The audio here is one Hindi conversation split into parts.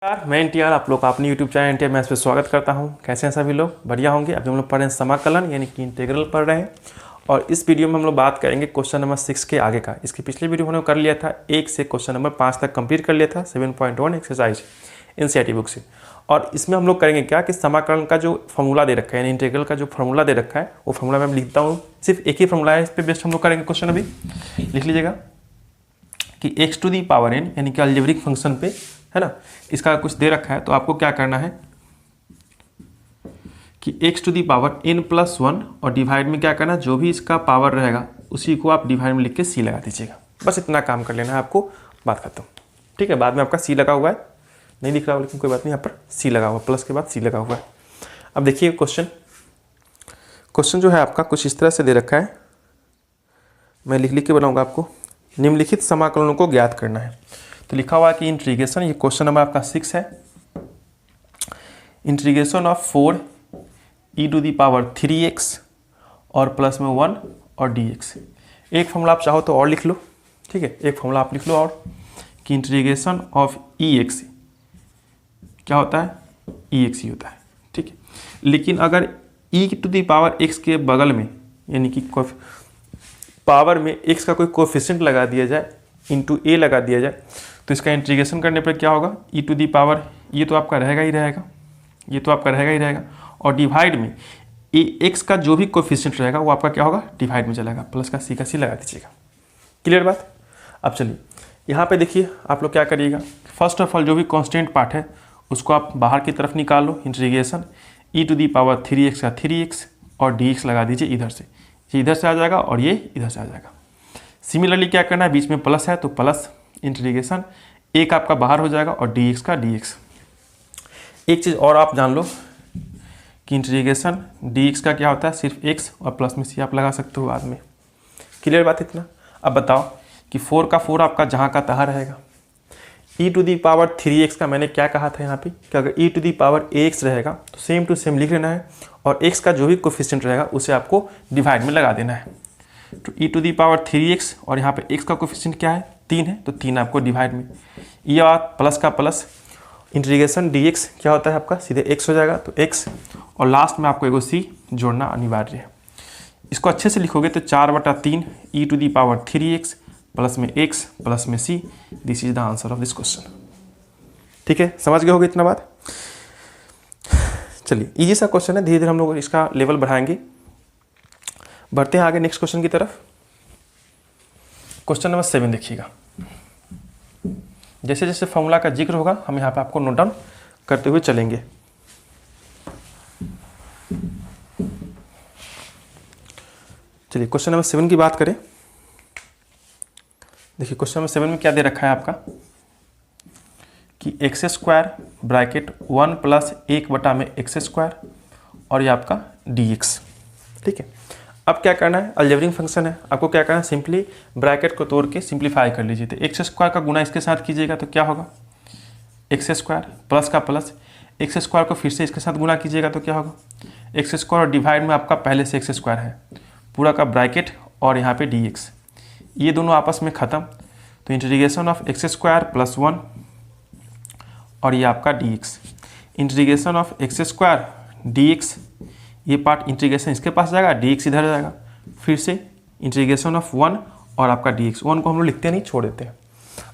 यार मैं एनटीआर आप लोग का अपने यूट्यूब चैनल एनटीआर मैथ्स पे स्वागत करता हूं। कैसे हैं सभी लोग? बढ़िया होंगे। अभी हम लोग पढ़ रहे हैं समाकलन यानी कि इंटीग्रल पढ़ रहे हैं और इस वीडियो में हम लोग बात करेंगे क्वेश्चन नंबर 6 के आगे का। इसके पिछले वीडियो हमने कर लिया था 1 से क्वेश्चन नंबर 5 तक कंप्लीट कर लिया था 7.1 एक्सरसाइज एनसीईआरटी बुक से। और इसमें हम लोग करेंगे क्या कि समाकलन का जो फॉर्मूला दे रखा है यानी इंटीग्रल का जो फॉर्मूला दे रखा है वो फॉर्मूला मैं लिखता हूँ। सिर्फ एक ही फॉर्मूला है, इस पर बेस्ट हम लोग करेंगे क्वेश्चन। अभी लिख लीजिएगा कि x to the power n यानी कि अलजेब्रिक फंक्शन पे है ना, इसका कुछ दे रखा है तो आपको क्या करना है कि x to the power n plus 1 और डिवाइड में क्या करना है, जो भी इसका पावर रहेगा उसी को आप डिवाइड में लिख के c लगा दीजिएगा। बस इतना काम कर लेना है आपको, बात खत्म। ठीक है, बाद में आपका c लगा हुआ है, नहीं दिख रहा हो लेकिन कोई बात नहीं, यहाँ पर c लगा हुआ, प्लस के बाद c लगा हुआ है। अब देखिए क्वेश्चन जो है आपका कुछ इस तरह से दे रखा है, मैं लिख के बनाऊंगा आपको। निम्नलिखित समाकलनों को ज्ञात करना है। तो लिखा हुआ है कि इंटीग्रेशन, ये क्वेश्चन नंबर आपका 6 है। Integration of 4 e to the power 3x और प्लस में 1 और dx। एक फॉर्मूला आप चाहो तो और लिख लो, ठीक है, एक फॉर्मूला आप लिख लो और कि इंटीग्रेशन ऑफ ex क्या होता है, ex ही होता है। ठीक है, लेकिन अगर e to the power x के बगल में यानी कि पावर में x का कोई कोफिशिएंट लगा दिया जाए, इंटू a लगा दिया जाए, तो इसका इंटीग्रेशन करने पर क्या होगा, e टू दी पावर, ये तो आपका रहेगा ही रहेगा, ये तो आपका रहेगा ही रहेगा, और डिवाइड में x का जो भी कोफिशिएंट रहेगा वो आपका क्या होगा, डिवाइड में चलेगा, प्लस का c लगा दीजिएगा। क्लियर बात? अब चलिए यहाँ पे देखिए आप लोग क्या करिएगा, फर्स्ट ऑफ ऑल जो भी कॉन्स्टेंट पार्ट है उसको आप बाहर की तरफ निकाल लो। Integration e to the power 3x का 3x और dx लगा दीजिए इधर से, ये इधर से आ जाएगा और ये इधर से आ जाएगा। सिमिलरली क्या करना है, बीच में प्लस है तो प्लस इंटीग्रेशन एक आपका बाहर हो जाएगा और dx का dx। एक चीज़ और आप जान लो कि इंटीग्रेशन dx का क्या होता है, सिर्फ x और प्लस में c आप लगा सकते हो बाद में। क्लियर बात इतना? अब बताओ कि 4 का 4 आपका जहाँ का तहाँ रहेगा। e to the power 3x का मैंने क्या कहा था यहाँ पे कि अगर e to the power ax रहेगा तो सेम टू सेम लिख लेना है और x का जो भी कोफिशिएंट रहेगा उसे आपको डिवाइड में लगा देना है। तो e to the power 3x और यहाँ पे x का कोफिशिएंट क्या है, 3 है, तो 3 आपको डिवाइड में, ये बात प्लस का प्लस, इंटीग्रेशन dx क्या होता है आपका, सीधे x हो जाएगा तो x, और लास्ट में आपको एगो c जोड़ना अनिवार्य है। इसको अच्छे से लिखोगे तो 4/3 e to the power 3x plus में x प्लस में c, this is the answer of this question. ठीक है, समझ गए होगे इतना बात? चलिए इजी सा क्वेश्चन है, धीरे धीरे हम लोग इसका लेवल बढ़ाएंगे। बढ़ते हैं आगे नेक्स्ट क्वेश्चन की तरफ। क्वेश्चन नंबर 7 देखिएगा। जैसे जैसे फॉर्मूला का जिक्र होगा हम यहाँ पे आपको नोट डाउन करते हुए चलेंगे। चलिए क्वेश्चन नंबर 7 की बात करें। देखिए क्वेश्चन नंबर 7 में क्या दे रखा है आपका कि x² ब्रैकेट 1 प्लस 1 में x² और ये आपका dx। ठीक है, अब क्या करना है, अलजेब्रिक फंक्शन है, आपको क्या करना है, सिंपली ब्रैकेट को तोड़ के सिंप्लीफाई कर लीजिए। तो x² का गुना इसके साथ कीजिएगा तो क्या होगा, x² प्लस का प्लस, x² को फिर से इसके साथ गुना कीजिएगा तो क्या होगा, x² और डिवाइड में आपका पहले से x² है, पूरा का ब्रैकेट और यहाँ पे dx, ये दोनों आपस में ख़त्म, तो इंटीग्रेशन ऑफ x² प्लस 1 और ये आपका dx, integration of x² dx, ये पार्ट इंटीग्रेशन इसके पास जाएगा, dx इधर जाएगा, फिर से इंटीग्रेशन ऑफ 1 और आपका dx, 1 को हम लोग लिखते नहीं, छोड़ देते हैं।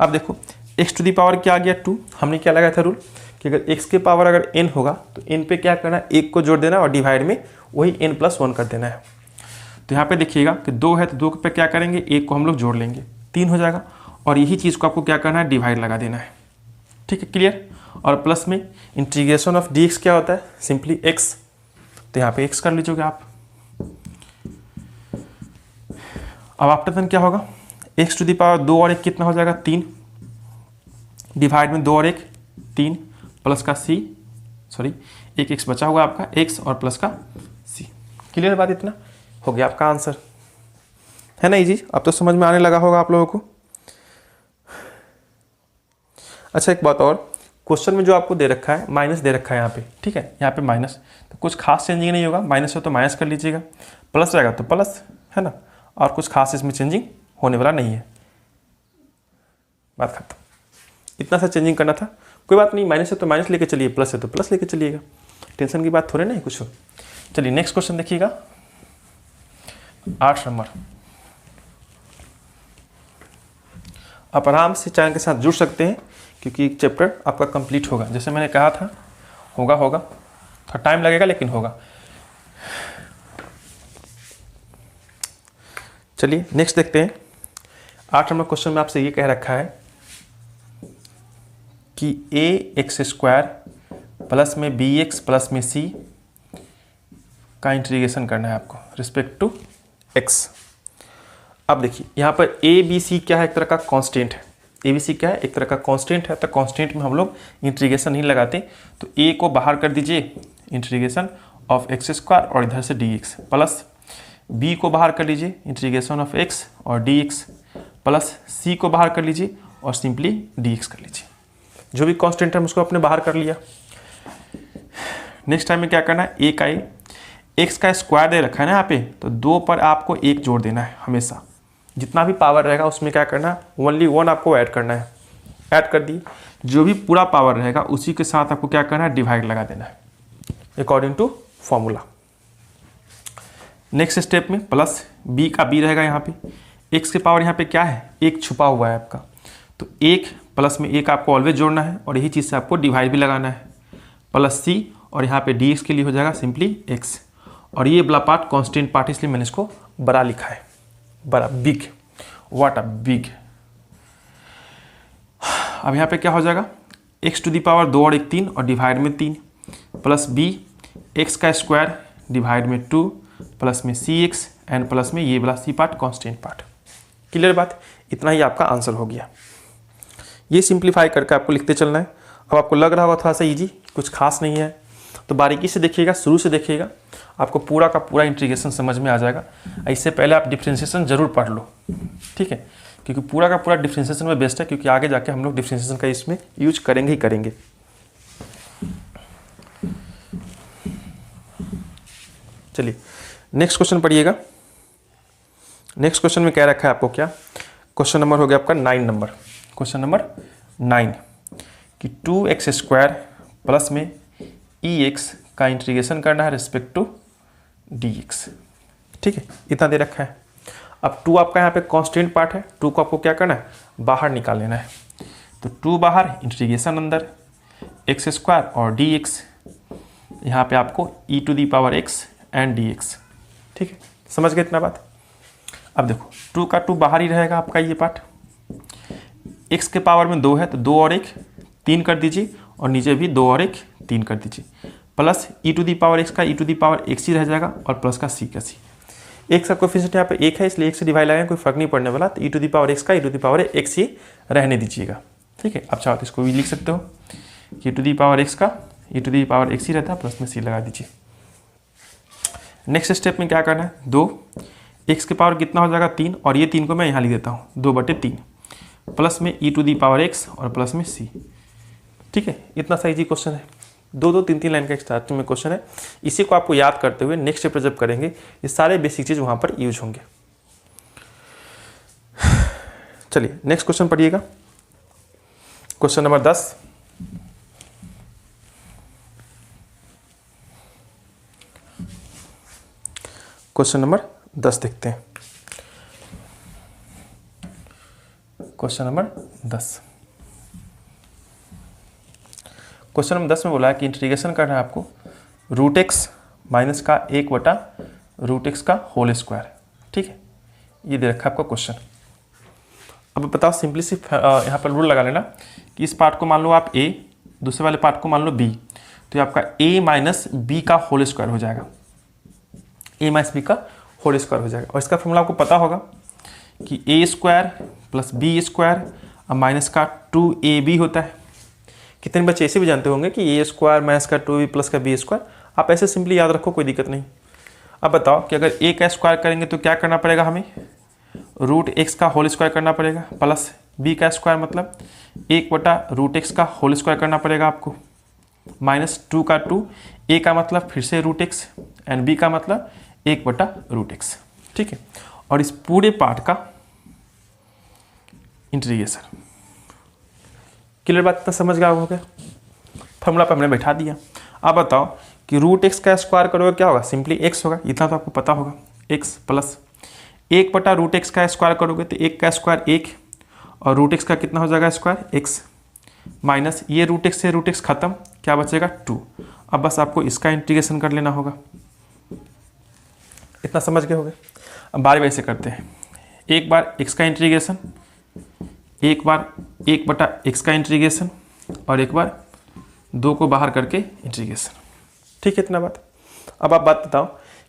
अब देखो x टू दी पावर क्या आ गया 2, हमने क्या लगाया था रूल कि अगर x के पावर अगर n होगा तो n पे क्या करना है, 1 को जोड़ देना और डिवाइड में वही n प्लस 1 कर देना है। तो यहाँ पे देखिएगा कि 2 है तो 2 पे क्या करेंगे, 1 को हम लोग जोड़ लेंगे, 3 हो जाएगा, और यही चीज़ को आपको क्या करना है, डिवाइड लगा देना है। ठीक है, क्लियर? और प्लस में इंटीग्रेशन ऑफ dx क्या होता है, सिंपली x, तो यहाँ पे x कर लीजिएगा आप। अब आफ्टर देन क्या होगा, x टू दी पावर 2 और 1 कितना हो जाएगा, 3, डिवाइड में 2 और 1 3 प्लस का c, सॉरी एक x बचा हुआ आपका, x और प्लस का c। क्लियर बात? इतना हो गया आपका आंसर, है ना इजी? अब तो समझ में आने लगा होगा आप लोगों को। अच्छा एक बात और, क्वेश्चन में जो आपको दे रखा है माइनस दे रखा है यहाँ पे, ठीक है, यहाँ पे माइनस, तो कुछ खास चेंजिंग नहीं होगा, माइनस हो तो माइनस कर लीजिएगा, प्लस रहेगा तो प्लस, है ना, और कुछ खास इसमें चेंजिंग होने वाला नहीं है, बात खत्म। इतना सा चेंजिंग करना था, कोई बात नहीं, माइनस है तो माइनस लेके चलिए, प्लस है तो प्लस लेके चलिएगा, टेंशन की बात थोड़े नहीं कुछ हो। चलिए नेक्स्ट क्वेश्चन देखिएगा, 8 नंबर। आप आराम से चैनल के साथ जुड़ सकते हैं क्योंकि चैप्टर आपका कंप्लीट होगा, जैसे मैंने कहा था होगा, थोड़ा टाइम लगेगा लेकिन होगा। चलिए नेक्स्ट देखते हैं। 8 नंबर क्वेश्चन में आपसे ये कह रखा है कि ax² प्लस में bx प्लस में c का इंटीग्रेशन करना है आपको रिस्पेक्ट टू x। अब देखिए यहाँ पर a b c क्या है, एक तरह का कांस्टेंट है। a b c क्या है, एक तरह का कांस्टेंट है, तो कांस्टेंट में हम लोग इंटीग्रेशन नहीं लगाते, तो a को बाहर कर दीजिए, इंटीग्रेशन ऑफ x² और इधर से dx, प्लस b को बाहर कर लीजिए, इंटीग्रेशन ऑफ x और dx, प्लस c को बाहर कर लीजिए और सिंपली dx कर लीजिए। जो भी कांस्टेंट है उसको अपने बाहर कर लिया। नेक्स्ट टाइम में क्या करना है, a का x का स्क्वायर दे रखा है ना यहाँ पे, तो 2 पर आपको 1 जोड़ देना है हमेशा। जितना भी पावर रहेगा उसमें क्या करना है, ओनली 1 आपको ऐड करना है, ऐड कर दी। जो भी पूरा पावर रहेगा उसी के साथ आपको क्या करना है, डिवाइड लगा देना है according to formula. Next step में प्लस b का b रहेगा यहाँ पे, x के पावर यहाँ पे क्या है, 1 छुपा हुआ है आपका, तो 1 प्लस में 1 आपको ऑलवेज जोड़ना है और यही चीज़ से आपको डिवाइड भी लगाना है, प्लस c और यहाँ पे dx के लिए हो जाएगा सिंपली x, और ये बड़ा पार्ट कांस्टेंट पार्ट इसलिए मैंने इसको बड़ा लिखा है, बड़ा बिग, व्हाट अ बिग। अब यहाँ पे क्या हो जाएगा, x टू दी पावर 2 और 1 3 और डिवाइड में 3, प्लस b x का स्क्वायर डिवाइड में 2 प्लस में cx एंड प्लस में ये वाला c part constant part. Clear बात, इतना ही आपका आंसर हो गया। ये सिंप्लीफाई करके आपको लिखते चलना है। अब आपको लग रहा होगा थोड़ा सा इजी, कुछ खास नहीं है, तो बारीकी से देखिएगा, शुरू से देखिएगा, आपको पूरा का पूरा इंटीग्रेशन समझ में आ जाएगा। इससे पहले आप डिफ्रेंशिएशन जरूर पढ़ लो, ठीक है, क्योंकि पूरा का पूरा डिफ्रेंशिएशन में बेस्ट है, क्योंकि आगे जाके हम लोग डिफ्रेंशिएशन का इसमें यूज करेंगे ही करेंगे। चलिए नेक्स्ट क्वेश्चन पढ़िएगा। नेक्स्ट क्वेश्चन में क्या रखा है आपको, क्या क्वेश्चन नंबर हो गया आपका 9 नंबर। क्वेश्चन नंबर 9 कि 2x² प्लस में ex का इंटीग्रेशन करना है रिस्पेक्ट टू dx, ठीक है, इतना दे रखा है। अब 2 आपका यहाँ पे कांस्टेंट पार्ट है, 2 को आपको क्या करना है, बाहर निकाल लेना है, तो 2 बाहर, इंटीग्रेशन अंदर, x² और dx, यहाँ पे आपको e to the power x and dx, ठीक है, समझ गए इतना बात। अब देखो 2 का 2 बाहर ही रहेगा आपका ये पार्ट, x के पावर में 2 है तो 2 और 1 3 कर दीजिए, और नीचे भी 2 और 1 3 कर दीजिए, plus e to the power x का e to the power x ही रह जाएगा और प्लस का c का c। x का कोएफिशिएंट यहाँ पे 1 है इसलिए 1 से डिवाइड लगाएंगे, कोई फर्क नहीं पड़ने वाला, तो e to the power x का e to the power x ही रहने दीजिएगा, ठीक है। अब चाहो तो इसको भी लिख सकते हो कि e to the power x का e to the power x ही रहता है, प्लस में c लगा दीजिए। नेक्स्ट स्टेप में क्या करना है, 2 x के पावर कितना हो जाएगा 3, और ये 3 को मैं यहाँ लिख देता हूँ 2/3, प्लस में e to the power x और प्लस में c, ठीक है। इतना सा इजी क्वेश्चन है, 2 3 लाइन का स्टार्टिंग में क्वेश्चन है। इसी को आपको याद करते हुए नेक्स्ट चैप्टर जब करेंगे ये सारे बेसिक चीज़ वहाँ पर यूज होंगे। चलिए नेक्स्ट क्वेश्चन पढ़िएगा, क्वेश्चन नंबर 10। क्वेश्चन नंबर 10 देखते हैं। क्वेश्चन नंबर 10, क्वेश्चन नंबर 10 में बोला है कि इंटीग्रेशन करना है आपको √x माइनस का 1/√x का होल स्क्वायर, ठीक है, ये दे रखा है आपका क्वेश्चन। अब बताओ सिंपली सी यहाँ पर रूल लगा लेना कि इस पार्ट को मान लो आप a, दूसरे वाले पार्ट को मान लो b, तो ये आपका a माइनस बी का होल स्क्वायर हो जाएगा, a माइनस बी का होल स्क्वायर हो जाएगा। और इसका फॉर्मूला आपको पता होगा कि a² प्लस b² और माइनस का 2ab होता है। कितने बच्चे ऐसे भी जानते होंगे कि a² माइनस का 2b प्लस का b², आप ऐसे सिंपली याद रखो, कोई दिक्कत नहीं। अब बताओ कि अगर a का स्क्वायर करेंगे तो क्या करना पड़ेगा हमें, √x का होल स्क्वायर करना पड़ेगा, प्लस b का स्क्वायर मतलब 1/√x का होल स्क्वायर करना पड़ेगा आपको, माइनस 2 का 2, a का मतलब फिर से √x एंड b का मतलब 1/√x, ठीक है। और इस पूरे पार्ट का इंटीग्रेशन क्लियर बात, इतना समझ गया हो गया। फॉर्मूला पर हमने बैठा दिया। अब बताओ कि रूट एक्स का स्क्वायर करोगे क्या होगा, सिंपली एक्स होगा, इतना तो आपको पता होगा। एक्स प्लस 1/√x का स्क्वायर करोगे तो 1 का स्क्वायर 1 और रूट एक्स का कितना हो जाएगा स्क्वायर x, माइनस ये रूट एक्स से रूट एक्स खत्म, क्या बचेगा 2। अब बस आपको इसका इंटीग्रेशन कर लेना होगा। इतना समझ गए होगे। अब बारी बारी से करते हैं। एक बार x का इंटीग्रेशन, एक बार 1/x का इंटीग्रेशन और एक बार 2 को बाहर करके इंटीग्रेशन। ठीक है, इतना बात। अब आप बात बताओ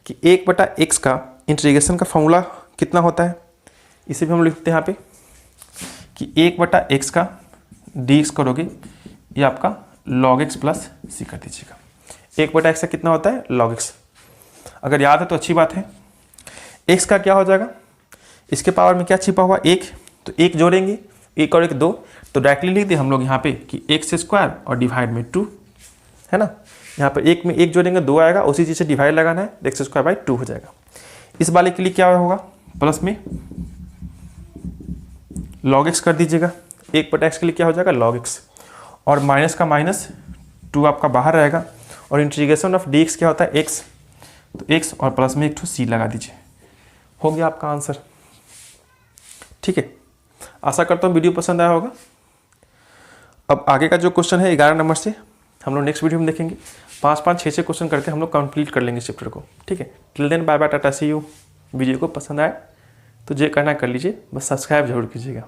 कि 1/x का इंटीग्रेशन का फॉर्मूला कितना होता है। इसे भी हम लिखते हैं यहाँ पे कि 1/x का dx करोगे ये आपका log x प्लस सी कर दीजिएगा। 1/x का कितना होता है log x, अगर याद है तो अच्छी बात है। x का क्या हो जाएगा, इसके पावर में क्या छिपा हुआ 1, तो 1 जोड़ेंगे, 1 और 1 2, तो डायरेक्टली लिख दिए हम लोग यहाँ पे कि x स्क्वायर और डिवाइड में 2 है ना। यहाँ पर 1 में 1 जोड़ेंगे 2 आएगा, उसी चीज़ से डिवाइड लगाना है, x स्क्वायर बाई 2 हो जाएगा। इस वाले के लिए क्या होगा, प्लस में log x कर दीजिएगा। 1/x के लिए क्या हो जाएगा log x, और माइनस का माइनस 2 आपका बाहर रहेगा, और इंटीग्रेशन ऑफ dx क्या होता है x, तो x और प्लस में एक ठो c लगा दीजिए, हो गया आपका आंसर। ठीक है, आशा करता हूँ वीडियो पसंद आया होगा। अब आगे का जो क्वेश्चन है 11 नंबर से हम लोग नेक्स्ट वीडियो में देखेंगे। 5-5 6-6 क्वेश्चन करके हम लोग कंप्लीट कर लेंगे इस चैप्टर को। ठीक है, till then bye bye, tata see you. Video को पसंद आए तो जो करना कर लीजिए, बस सब्सक्राइब जरूर कीजिएगा।